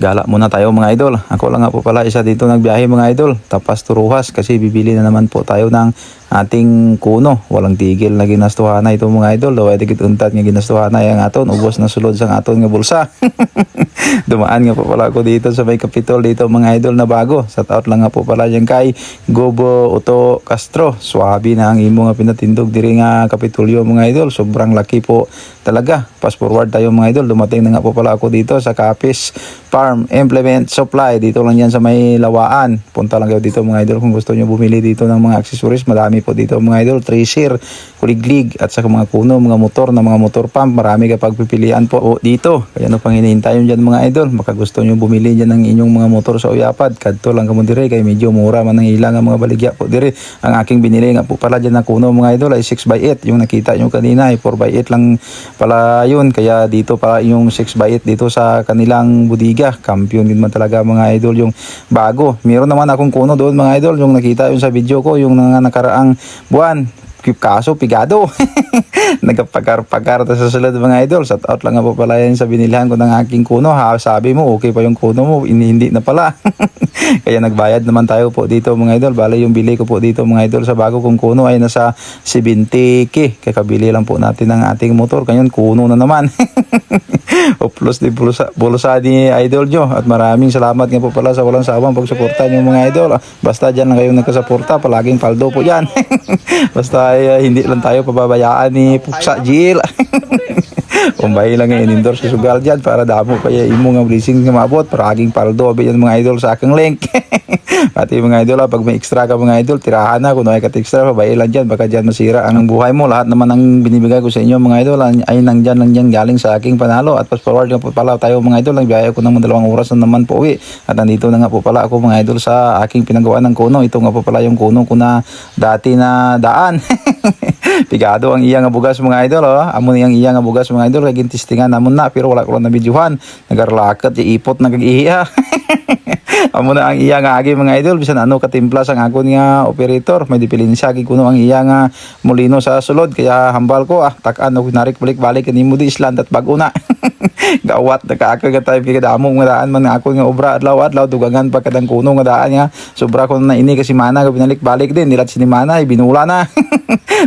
Gala muna tayo mga idol. Ako lang nga po pala isa dito nagbiyahe mga idol. Tapas Turuhas kasi bibili na naman po tayo ng ating kuno. Walang tigil na ginastuhan na ito mga idol. Daw ay tigit untat nga ginastuhan na yung aton. Ubos na sulod sa aton nga bulsa. Dumaan nga po pala ako dito sa may Kapitol dito mga idol na bago. Sa taot lang nga po pala yan kay Gobo Otto Castro. Swabe na ang imo nga pinatindog diri nga Kapitolyo mga idol. Sobrang laki po talaga. Fast forward tayo mga idol. Dumating na nga po pala ako dito sa Capiz Farm Implement Supply. Dito lang yan sa may Lawaan. Punta lang kayo dito mga idol kung gusto nyo bumili dito ng mga accessories. Madami po dito mga idol. Treasure, kuliglig at saka mga kuno, mga motor na mga motor pump. Marami ka pagpipilian po dito. Kaya ano pang hinihintay nyo dyan mga idol. Baka gusto nyo bumili dyan ng inyong mga motor sa Uyapad. Kadto lang kamo dire kay medyo mura man ang ilang mga baligya po dire. Ang aking binili nga po pala dyan na kuno mga idol ay 6x8. Yung nakita nyo kanina ay 4x8 lang pala yun. Kaya dito pa yung 6x8 dito sa kanilang budiga. Kampiyon din man talaga mga idol yung bago. Meron naman akong kuno doon mga idol. Yung nakita yung sa video ko yung nakaraang buwan. Kaso pigado. Nagpagkar-pagkar sa susunod mga idol. Shout out lang nga po pala yan sa binilihan ko ng aking kuno. Ha, sabi mo okay pa yung kuno mo, hindi na pala. Kaya nagbayad naman tayo po dito mga idol. Bale yung bili ko po dito mga idol sa bago kong kuno ay nasa 70k. Kakabili lang po natin ng ating motor. Ngayon kuno na naman. O plus di bulsa ni idol nyo. At maraming salamat nga po pala sa walang sawang pagsuporta nyo mga idol. Basta dyan lang kayong nagkasuporta. Palaging paldo po yan. Basta hindi lang tayo pababayaan ni Puksa Jill. Umbay lang yung in-endorse sa sugal dyan para damo pa yung imo nga blessing nga maabot. Paraging paldo yan mga idol sa aking link. Pati mga idol pag may extra ka mga idol, tirahan na. Kung may kat-extra, pabay lang dyan. Baka dyan masira ang buhay mo. Lahat naman ang binibigay ko sa inyo mga idol ay nandyan lang dyan galing sa aking panalo. At fast forward nga po pala tayo mga idol. Nagbiyaya ko ng 2 oras na naman po uwi. At nandito na nga po pala ako mga idol sa aking pinagawa ng kuno. Ito nga po pala yung kuno ko na dati na daan. Pigado ang iya nga bugas mga idol. Amo niyang iya nga bugas mga idol. Kaging testingan namon na pero wala ko lang na videohan. Nagarlakat, iipot, nag-iiya. Amo na ang iya nga agi mga idol. Bisan ano katimplas ang ako nga operator. May dipilin siya. Kuno ang iya nga molino sa sulod. Kaya hambal ko takan ako narik balik-balik. Kanimo di island at bago na. Gawat nakaaka tayo kikadamo nga daan man ako nga obra adlaw-adlaw dugangan pa kadang kuno nga daan nga. Sobra ko na ini kasi mana binalik-balik din. Nilat sinimana binula na.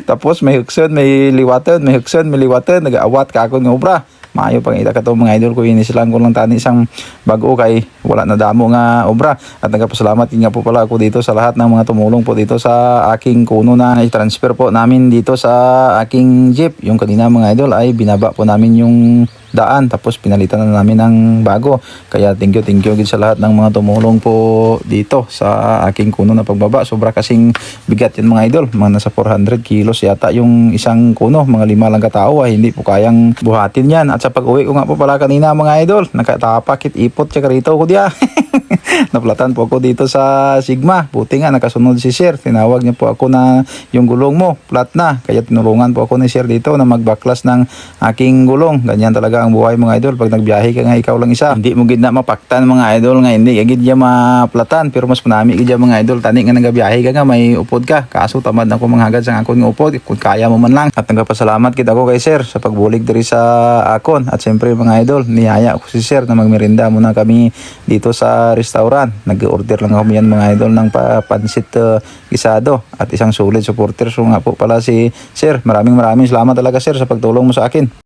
Tapos may hukson, may liwatan, may hukson, may liwatan. Nag-aawat ka ako ng obra. Maayo pang ita ka to mga idol ko. Inisilang ko lang tani isang bago kay wala na damo nga obra. At nagpasalamat nga po pala ako dito sa lahat ng mga tumulong po dito sa aking kuno na i-transfer po namin dito sa aking jeep. Yung kanina mga idol ay binaba po namin yung daan tapos pinalitan na namin ng bago. Kaya thank you din sa lahat ng mga tumulong po dito sa aking kuno na pagbaba. Sobra kasing bigat yan mga idol. Mga nasa 400 kilos yata yung isang kuno. Mga 5 lang katao ay hindi po kayang buhatin yan. At sa pag-uwi ko nga po pala kanina mga idol, nakatapakit ipot tsaka rito ko diya. Naplatan po ako dito sa Sigma. Buti nga nakasunod si Sir. Tinawag niya po ako na yung gulong mo flat na. Kaya tinulungan po ako ni Sir dito na magbaklas ng aking gulong. Ganyan talaga ang buhay mga idol. Pag nagbiyahe ka nga ikaw lang isa, hindi mo gid na mapaktan mga idol nga hindi gid ya maplatan. Pero mas manami gid ya mga idol. Tani nga nagabiyahe ka nga may upod ka. Kaso tamad na ko manghagad sa akon nga upod. Kung kaya mo man lang. At nagpasalamat kid ako kay Sir sa pagbulig diri sa akon. At siyempre mga idol, niyaya ko si Sir na magmerinda muna kami dito sa restaurant. Nag-order lang kami yan mga idol ng pansit gisado at isang solid supporter. So nga po pala si Sir. Maraming salamat talaga Sir sa pagtulong mo sa akin.